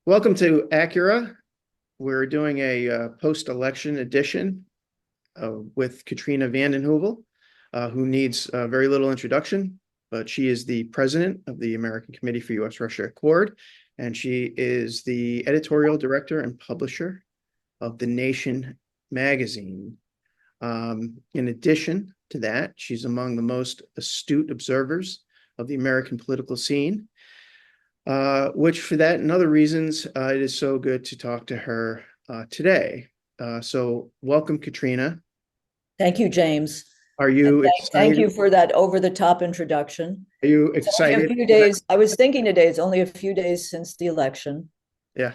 Welcome to Acura. We're doing a post-election edition with Katrina vanden Heuvel, who needs very little introduction, but she is the president of the American Committee for U.S.-Russia Accord, and she is the editorial director and publisher of The Nation magazine. In addition to that, she's among the most astute observers of the American political scene. Which for that and other reasons, it is so good to talk to her today. So welcome, Katrina. Thank you, James. Are And you thank you excited? for that over-the-top introduction. Are you It's only a excited? few days. I was thinking today, it's only a few days since the election. Yeah.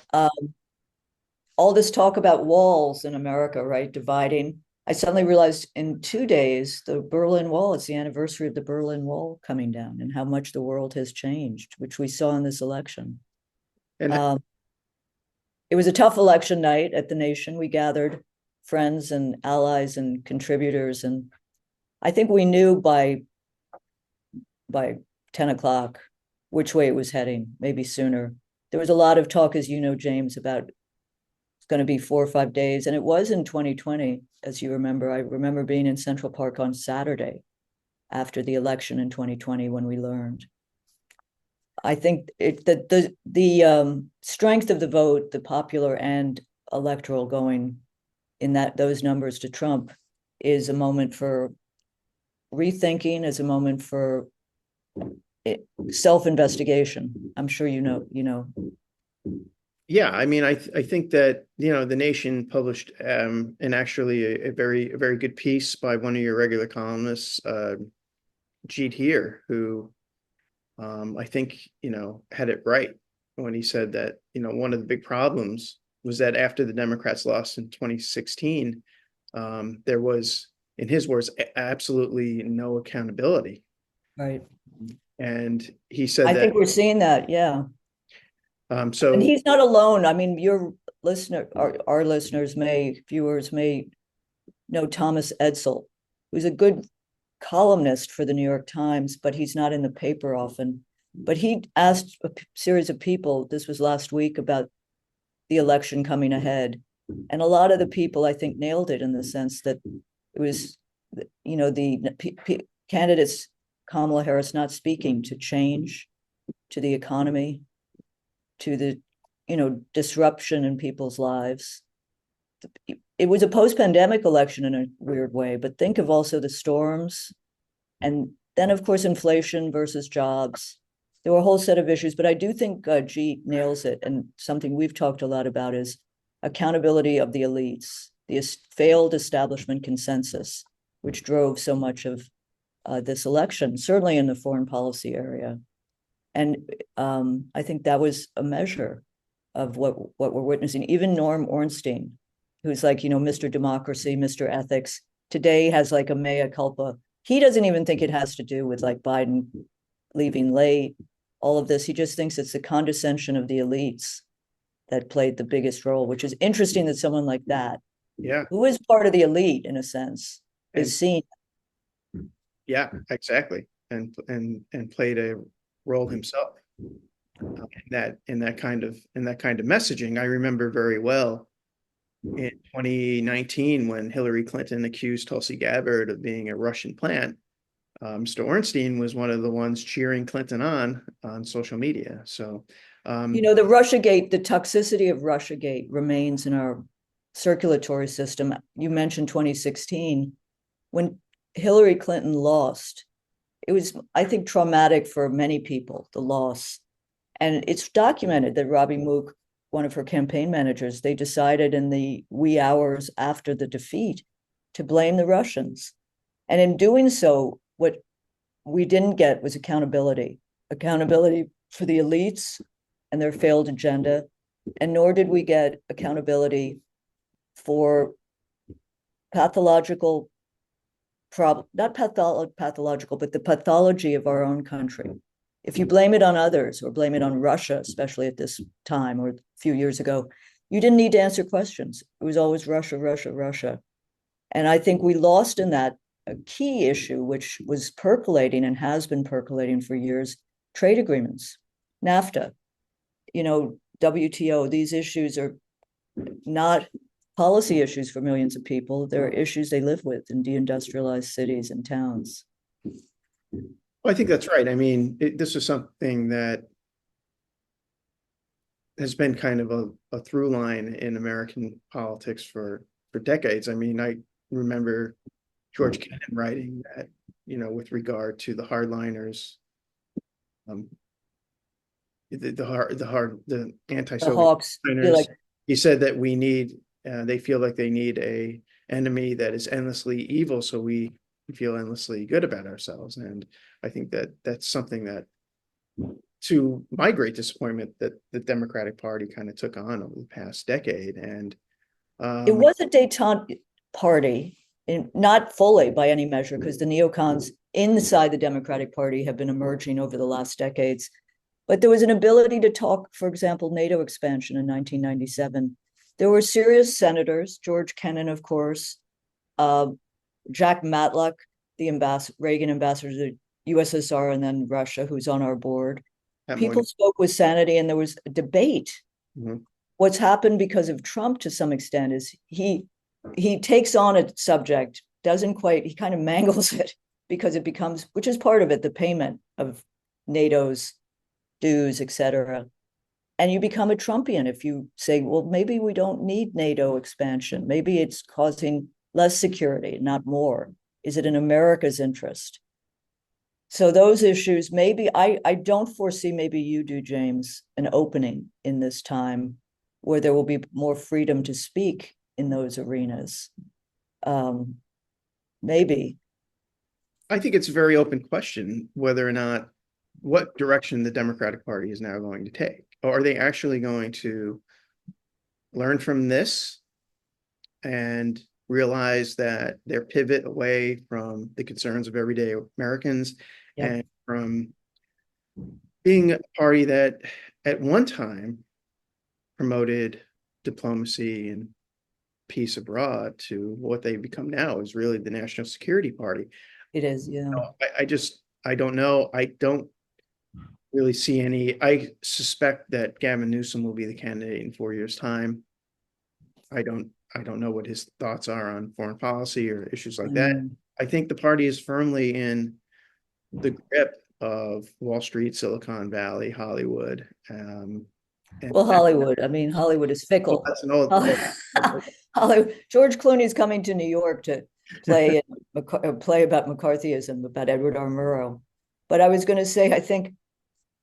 All this talk about walls in America, right? Dividing. I suddenly realized in 2 days, the Berlin Wall, it's the anniversary of the Berlin Wall coming down and how much the world has changed, which we saw in this election. And It was a tough election night at the Nation. We gathered friends and allies and contributors, and I think we knew by 10 o'clock which way it was heading, maybe sooner. There was a lot of talk, as you know, James, about it's going to be 4 or 5 days, and it was in 2020, as you remember. I remember being in Central Park on Saturday after the election in 2020 when we learned. I think that the strength of the vote, the popular and electoral, going in those numbers to Trump, is a moment for rethinking, is a moment for self-investigation. I'm sure you know. yeah, I mean, I think that the Nation published and actually a very good piece by one of your regular columnists, Jeet Heer, who I think had it right when he said that one of the big problems was that after the Democrats lost in 2016, there was, in his words, absolutely no accountability. Right. And he said I that. think we're seeing that, yeah. And So he's not alone. I mean, your listener, our listeners viewers may know Thomas Edsall, who's a good columnist for the New York Times, but he's not in the paper often. But he asked a series of people, this was last week, about the election coming ahead. And a lot of the people, I think, nailed it in the sense that it was, the candidates, Kamala Harris not speaking to change, to the economy, to the, disruption in people's lives. It was a post-pandemic election in a weird way, but think of also the storms, and then of course inflation versus jobs. There were a whole set of issues, but I do think G nails it, and something we've talked a lot about is accountability of the elites, the failed establishment consensus, which drove so much of this election, certainly in the foreign policy area. And I think that was a measure of what we're witnessing. Even Norm Ornstein, who's like, Mr. Democracy, Mr. Ethics, today has like a mea culpa. He doesn't even think it has to do with like Biden leaving late, all of this. He just thinks it's the condescension of the elites that played the biggest role, which is interesting that someone like that, yeah, who is part of the elite in a sense, is seen. Yeah, exactly, and played a role himself in that kind of messaging. I remember very well in 2019 when Hillary Clinton accused Tulsi Gabbard of being a Russian plant. Mr. Ornstein was one of the ones cheering Clinton on social media. So, the Russiagate, the toxicity of Russiagate remains in our circulatory system. You mentioned 2016, when Hillary Clinton lost. It was, I think, traumatic for many people, the loss. And it's documented that Robbie Mook, one of her campaign managers, they decided in the wee hours after the defeat to blame the Russians. And in doing so, what we didn't get was accountability for the elites and their failed agenda. And nor did we get accountability for pathological not pathological, but the pathology of our own country. If you blame it on others or blame it on Russia, especially at this time or a few years ago, you didn't need to answer questions. It was always Russia, Russia, Russia. And I think we lost in that a key issue, which was percolating and has been percolating for years, trade agreements, NAFTA. WTO, these issues are not policy issues for millions of people. They're issues they live with in deindustrialized cities and towns. Well, I think that's right. I mean, this is something that has been kind of a through line in American politics for decades. I mean, I remember George Kennan writing that, with regard to the hardliners, um, the The anti-Soviet Hawks feel hardliners. like He said that they feel like they need a enemy that is endlessly evil, so we feel endlessly good about ourselves. And I think that that's something that, to my great disappointment, that the Democratic Party kind of took on over the past decade. And it was a détente party, not fully by any measure, because the neocons inside the Democratic Party have been emerging over the last decades. But there was an ability to talk, for example, NATO expansion in 1997. There were serious senators, George Kennan, of course, Jack Matlock, the Reagan ambassador to the USSR and then Russia, who's on our board. People spoke with sanity, and there was a debate. Mhm. What's happened because of Trump to some extent is he takes on a subject, he kind of mangles it because it becomes, which is part of it, the payment of NATO's dues, etc. And you become a Trumpian if you say, well, maybe we don't need NATO expansion. Maybe it's causing less security, not more. Is it in America's interest? So those issues, maybe I don't foresee, maybe you do, James, an opening in this time where there will be more freedom to speak in those arenas. Maybe. I think it's a very open question whether or not what direction the Democratic Party is now going to take. Or are they actually going to learn from this and realize that their pivot away from the concerns of everyday Americans and from being a party that at one time promoted diplomacy and peace abroad to what they become now is really the National Security Party? It is, yeah. I don't know. I don't really see any. I suspect that Gavin Newsom will be the candidate in 4 years' time. I don't know what his thoughts are on foreign policy or issues like that. I think the party is firmly in the grip of Wall Street, Silicon Valley, Hollywood. Well, Hollywood. I mean, Hollywood is fickle. That's an old. Hollywood. George Clooney's coming to New York to play about McCarthyism, about Edward R. Murrow. But I was going to say,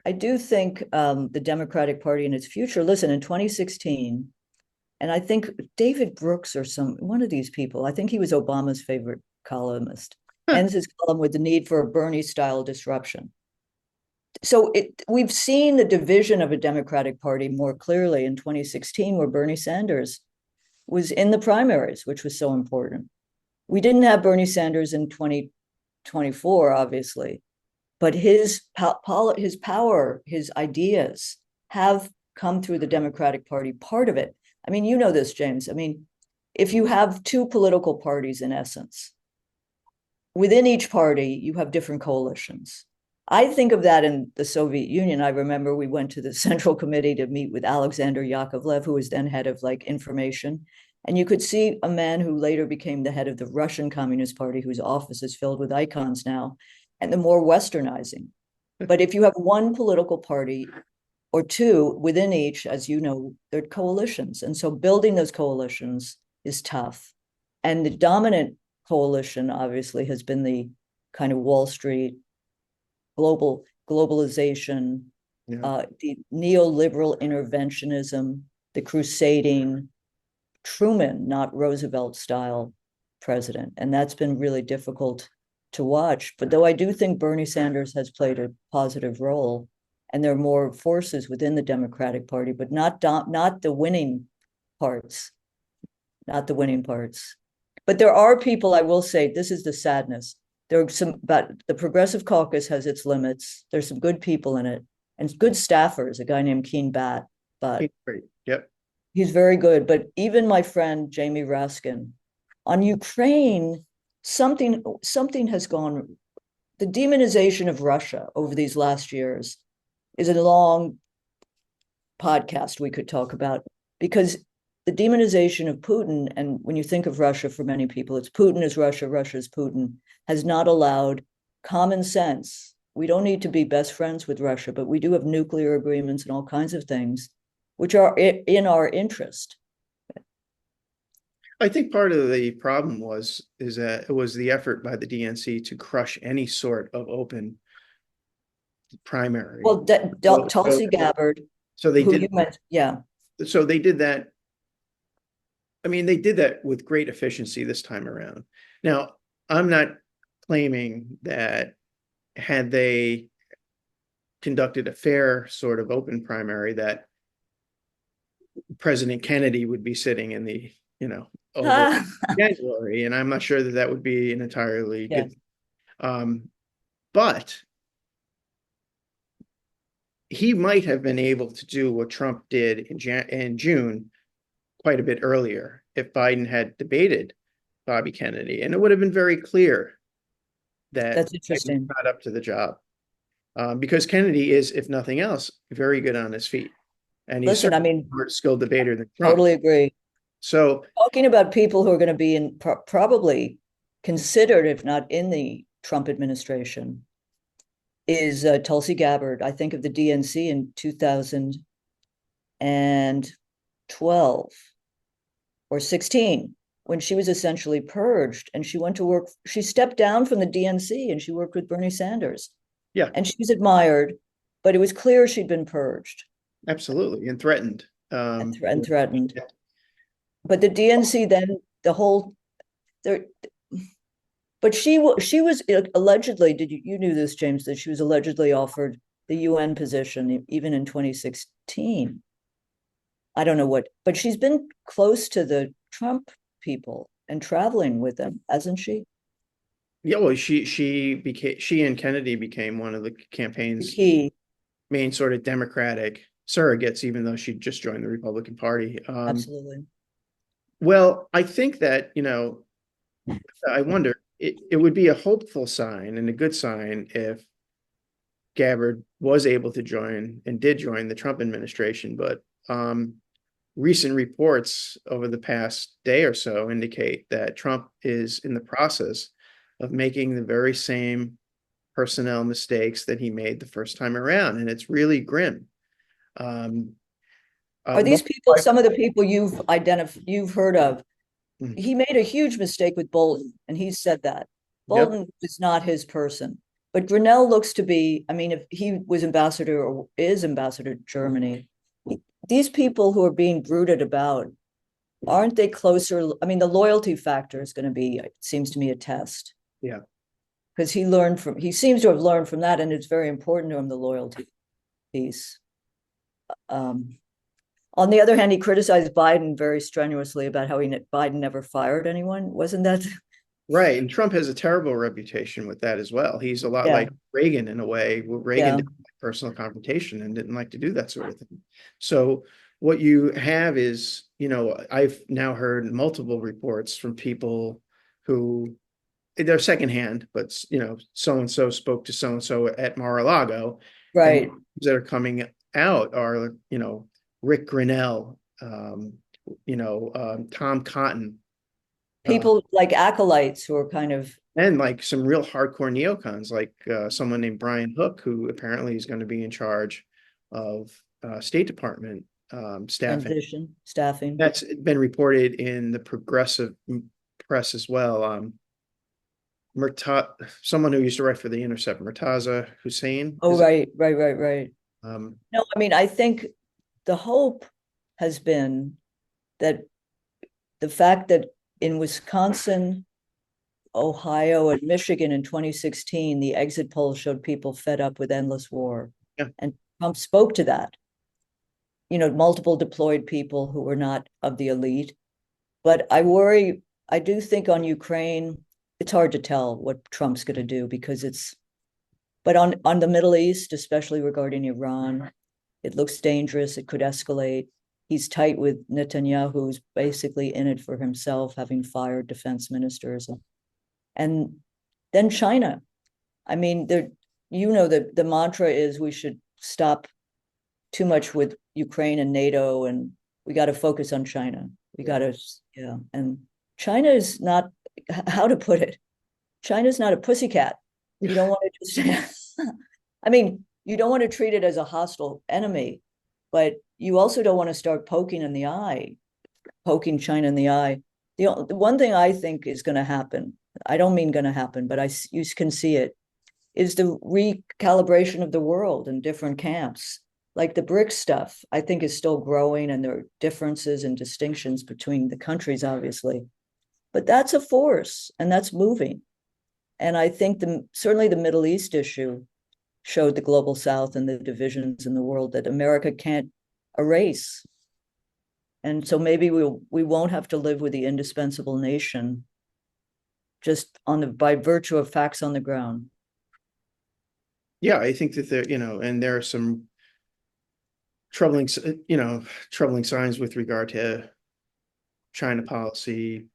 I do think the Democratic Party and its future. Listen, in 2016, and I think David Brooks or one of these people, I think he was Obama's favorite columnist, ends his column with the need for a Bernie-style disruption. So we've seen the division of a Democratic Party more clearly in 2016, where Bernie Sanders was in the primaries, which was so important. We didn't have Bernie Sanders in 2024, obviously, but his power, his ideas have come through the Democratic Party, part of it. I mean, you know this, James. I mean, if you have two political parties, in essence, within each party, you have different coalitions. I think of that in the Soviet Union. I remember we went to the Central Committee to meet with Alexander Yakovlev, who was then head of information. And you could see a man who later became the head of the Russian Communist Party, whose office is filled with icons now, and the more westernizing. But if you have one political party or two within each, as you know, they're coalitions. And so building those coalitions is tough. And the dominant coalition, obviously, has been the kind of Wall Street, globalization, the neoliberal interventionism, the crusading, Truman, not Roosevelt style president. And that's been really difficult to watch. But though I do think Bernie Sanders has played a positive role, and there are more forces within the Democratic Party, but not the winning parts, not the winning parts. But there are people, I will say, this is the sadness. There are but the Progressive Caucus has its limits. There's some good people in it and good staffers, a guy named Keen Batt, but yep. He's very good. But even my friend, Jamie Raskin, on Ukraine, something has gone, the demonization of Russia over these last years is a long podcast we could talk about, because the demonization of Putin, and when you think of Russia, for many people, it's Putin is Russia, Russia is Putin, has not allowed common sense. We don't need to be best friends with Russia, but we do have nuclear agreements and all kinds of things which are in our interest. I think part of the problem is that it was the effort by the DNC to crush any sort of open primary. Well, Tulsi Gabbard, So they who you did. mentioned, yeah. So they did that. I mean, they did that with great efficiency this time around. Now, I'm not claiming that had they conducted a fair sort of open primary, that President Kennedy would be sitting in the, Oval January, and I'm not sure that that would be an entirely Yeah. good. But he might have been able to do what Trump did in June quite a bit earlier if Biden had debated Bobby Kennedy, and it would have been very clear that That's Biden's interesting. not up to the job. Because Kennedy is, if nothing else, very good on his feet, and he's Listen, I certainly mean, a more skilled debater than Trump. totally agree. So Talking about people who are going to be in probably considered, if not in the Trump administration, is Tulsi Gabbard. I think of the DNC in 2012 or 16, when she was essentially purged, and she went to work. She stepped down from the DNC and she worked with Bernie Sanders. yeah, And she was admired, but it was clear she'd been purged. absolutely, and threatened. And threatened. But the DNC then, the whole there, but she was allegedly, you knew this, James, that she was allegedly offered the UN position even in 2016. I don't know what, but she's been close to the Trump people and traveling with them, hasn't she? Yeah, well, she and Kennedy became one of the campaign's Key, main sort of Democratic surrogates, even though she just joined the Republican Party. absolutely. Well, I think that, I wonder, it would be a hopeful sign and a good sign if Gabbard was able to join and did join the Trump administration, but recent reports over the past day or so indicate that Trump is in the process of making the very same personnel mistakes that he made the first time around, and it's really grim. Are these people some of the people you've heard of? Mhm. He made a huge mistake with Bolton, and he said that Yep. Bolton is not his person. But Grinnell looks to be, I mean, if he was ambassador or is ambassador to Germany, these people who are being brooded about, aren't they closer? I mean, the loyalty factor is going to be, it seems to me, a test. Yeah. Because he seems to have learned from that, and it's very important to him, the loyalty piece. On the other hand, he criticized Biden very strenuously about how Biden never fired anyone. Wasn't that? Right. And Trump has a terrible reputation with that as well. He's a lot Yeah. like Reagan in a way. Reagan Yeah. didn't like personal confrontation and didn't like to do that sort of thing. So what you have is, I've now heard multiple reports from people who they're secondhand, but so-and-so spoke to so-and-so at Mar-a-Lago. Right. And that are coming out are, Rick Grinnell, Tom Cotton, People like acolytes who are kind of, and like some real hardcore neocons, like someone named Brian Hook, who apparently is going to be in charge of State Department staffing. staffing. That's been reported in the progressive press as well. Someone who used to write for The Intercept, Murtaza Hussein. Oh, right. Um, No, I mean, I think the hope has been that the fact that in Wisconsin, Ohio, and Michigan in 2016, the exit polls showed people fed up with endless war. Yeah. And Trump spoke to that. Multiple deployed people who were not of the elite. But I do think on Ukraine, it's hard to tell what Trump's going to do but on the Middle East, especially regarding Iran, it looks dangerous. It could escalate. He's tight with Netanyahu, who's basically in it for himself, having fired defense ministers. And then China. I mean, the mantra is we should stop too much with Ukraine and NATO, and we got to focus on China. We got to, yeah. And China is not, how to put it, China's not a pussycat. You don't want to just, I mean, you don't want to treat it as a hostile enemy, but you also don't want to start poking China in the eye. The one thing I think is going to happen, I don't mean going to happen, but you can see it, is the recalibration of the world in different camps. Like the BRICS stuff, I think is still growing, and there are differences and distinctions between the countries, obviously. But that's a force, and that's moving. And I think certainly the Middle East issue showed the global South and the divisions in the world that America can't erase. And so maybe we won't have to live with the indispensable nation just by virtue of facts on the ground. Yeah, I think that and there are some troubling signs with regard to China policy.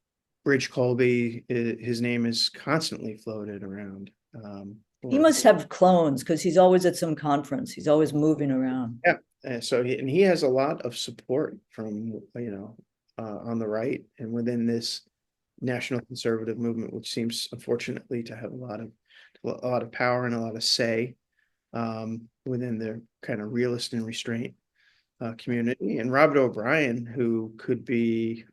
Bridge Colby, his name is constantly floated around. He must have clones because he's always at some conference. He's always moving around. Yeah, so he has a lot of support from on the right and within this national conservative movement, which seems unfortunately to have a lot of power and a lot of say within the kind of realist and restraint community. And Robert O'Brien, who could be,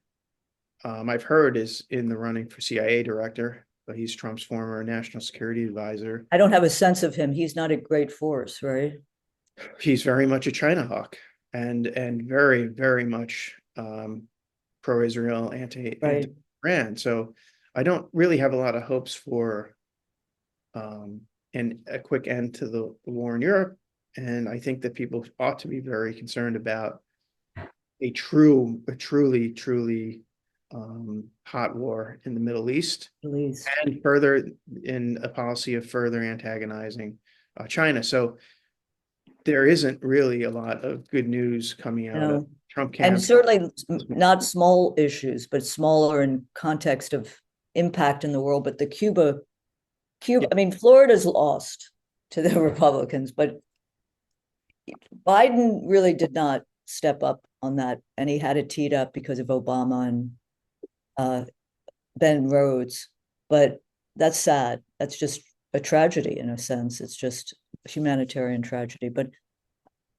I've heard, is in the running for CIA director, but he's Trump's former national security advisor. I don't have a sense of him. He's not a great force, right? He's very much a China hawk and very, very much pro-Israel, anti-Iran. So I don't really have a lot of hopes for a quick end to the war in Europe. And I think that people ought to be very concerned about a truly hot war in the Middle East, and further in a policy of further antagonizing China. So there isn't really a lot of good news coming out of Trump camp. And certainly not small issues, but smaller in context of impact in the world. But Cuba, I mean, Florida's lost to the Republicans, but Biden really did not step up on that. And he had it teed up because of Obama and Ben Rhodes. But that's sad. That's just a tragedy in a sense. It's just a humanitarian tragedy. But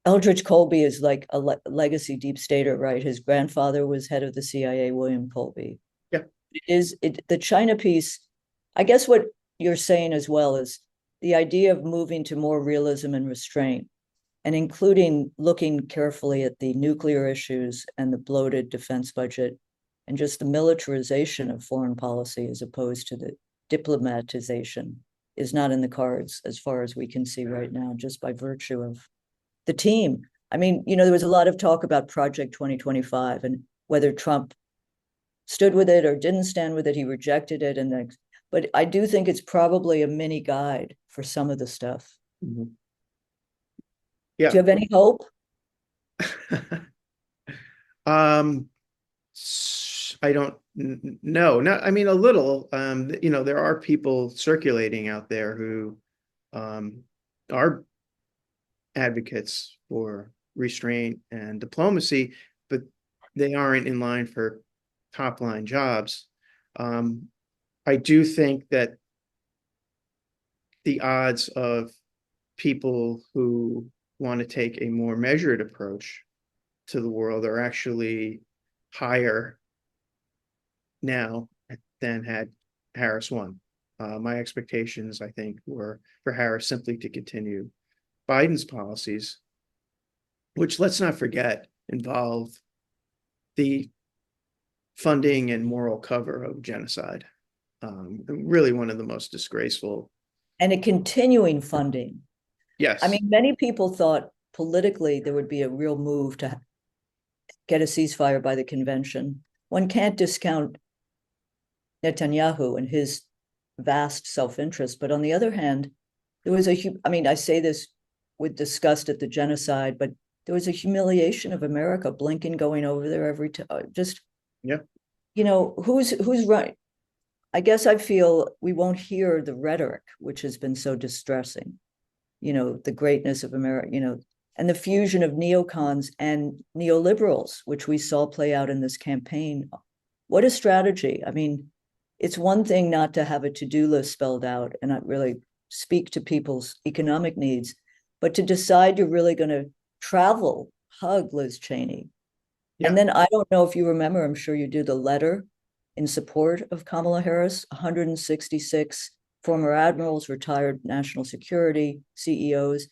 Eldridge Colby is like a legacy deep stater, right? His grandfather was head of the CIA, William Colby. Yeah. The China piece, I guess what you're saying as well is the idea of moving to more realism and restraint, and including looking carefully at the nuclear issues and the bloated defense budget and just the militarization of foreign policy as opposed to the diplomatization is not in the cards as far as we can see right now, just by virtue of the team. I mean, there was a lot of talk about Project 2025 and whether Trump stood with it or didn't stand with it. He rejected it. But I do think it's probably a mini guide for some of the stuff. Mm-hmm. Yeah. Do you have any hope? I don't know. I mean, a little. There are people circulating out there who are advocates for restraint and diplomacy, but they aren't in line for top line jobs. I do think that the odds of people who want to take a more measured approach to the world are actually higher now than had Harris won. My expectations, I think, were for Harris simply to continue Biden's policies, which, let's not forget, involved the funding and moral cover of genocide. Really one of the most disgraceful. And a continuing funding. Yes. I mean, many people thought politically there would be a real move to get a ceasefire by the convention. One can't discount Netanyahu and his vast self-interest. But on the other hand, there was I say this with disgust at the genocide, but there was a humiliation of America. Blinken going over there every time. Just, yeah. Who's right? I guess I feel we won't hear the rhetoric, which has been so distressing. The greatness of America, and the fusion of neocons and neoliberals, which we saw play out in this campaign. What a strategy. I mean, it's one thing not to have a to-do list spelled out and not really speak to people's economic needs, but to decide you're really going to travel, hug Liz Cheney. Yeah. And then I don't know if you remember, I'm sure you do, the letter in support of Kamala Harris, 166 former admirals, retired national security CEOs.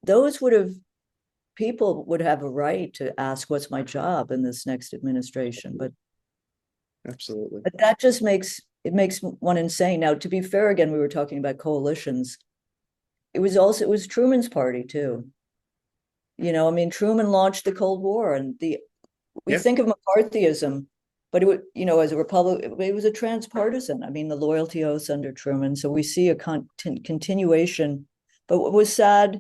Those would have, people would have a right to ask, what's my job in this next administration? Absolutely. But that just makes one insane. Now, to be fair, again, we were talking about coalitions. It was Truman's party too. You know, I mean, Truman launched the Cold War, and we think of McCarthyism, but it would, you know, as a republic, it was a transpartisan. I mean, the loyalty oaths under Truman. So we see a continuation. But what was sad,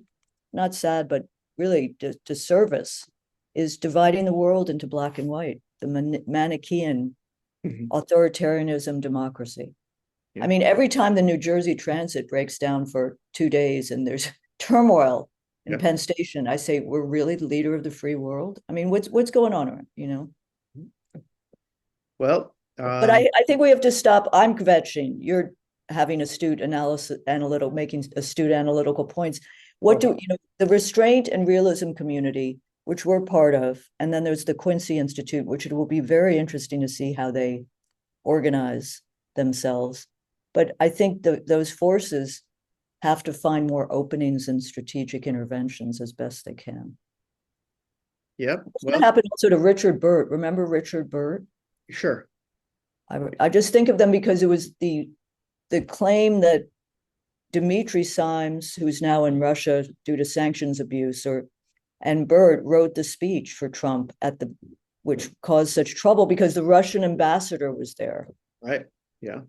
not sad, but really disservice, is dividing the world into black and white, the Manichaean authoritarianism democracy. Yeah. I mean, every time the New Jersey Transit breaks down for 2 days and there's turmoil in Penn Station, I say, we're really the leader of the free world. I mean, what's going on, you know? Well, but I think we have to stop. I'm kvetching. You're having astute making astute analytical points. What do you know? The restraint and realism community, which we're part of, and then there's the Quincy Institute, which it will be very interesting to see how they organize themselves. But I think those forces have to find more openings and strategic interventions as best they can. Yep. What happened also to Richard Burt? Remember Richard Burt? Sure. I just think of them because it was the claim that Dmitry Simes, who's now in Russia due to sanctions abuse, and Burt wrote the speech for Trump which caused such trouble because the Russian ambassador was there. Right. Yeah.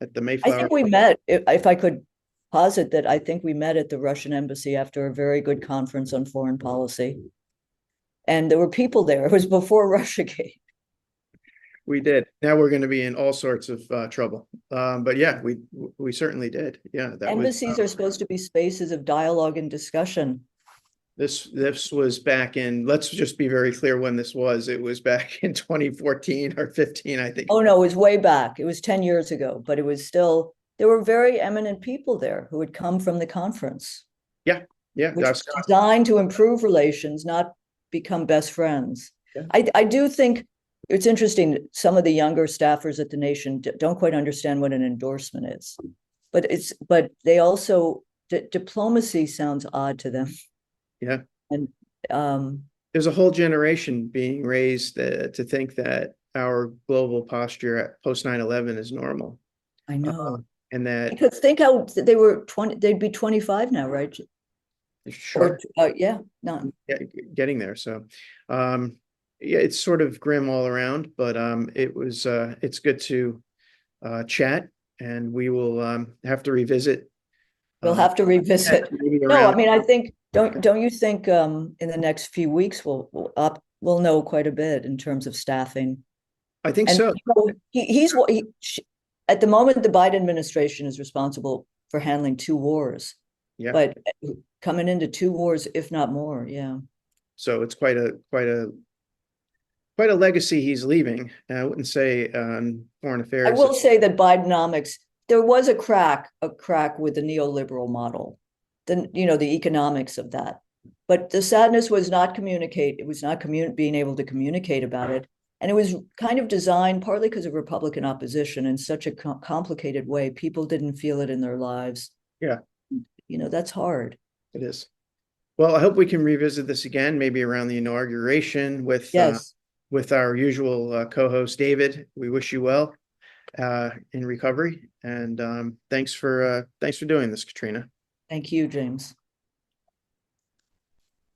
At the Mayflower. I think we met, if I could posit that, I think we met at the Russian embassy after a very good conference on foreign policy. And there were people there. It was before Russiagate. We did. Now we're going to be in all sorts of trouble. But yeah, we certainly did. Yeah. Embassies are supposed to be spaces of dialogue and discussion. This was back in, let's just be very clear when this was. It was back in 2014 or 15, I think. Oh, no, it was way back. It was 10 years ago, but it was still, there were very eminent people there who had come from the conference. Yeah. Yeah. Which was designed to improve relations, not become best friends. Yeah. I do think it's interesting. Some of the younger staffers at the Nation don't quite understand what an endorsement is, but they also, diplomacy sounds odd to them. Yeah. And there's a whole generation being raised to think that our global posture at post 9/11 is normal. I know. And that, because think how they were 20, they'd be 25 now, right? Sure. Yeah, no. Yeah, getting there. So yeah, it's sort of grim all around, but it's good to chat, and we will have to revisit. We'll have to revisit. No, I mean, I think, don't you think in the next few weeks we'll know quite a bit in terms of staffing? I think so. He's at the moment, the Biden administration is responsible for handling 2 wars. Yeah. But coming into 2 wars, if not more, yeah. So it's quite a legacy he's leaving. I wouldn't say foreign affairs. I will say that Bidenomics, there was a crack with the neoliberal model, the economics of that. But the sadness was not communicate. It was not being able to communicate about it. And it was kind of designed partly because of Republican opposition in such a complicated way. People didn't feel it in their lives. Yeah. That's hard. It is. Well, I hope we can revisit this again, maybe around the inauguration with our usual co-host, David. We wish you well in recovery. And thanks for doing this, Katrina. Thank you, James.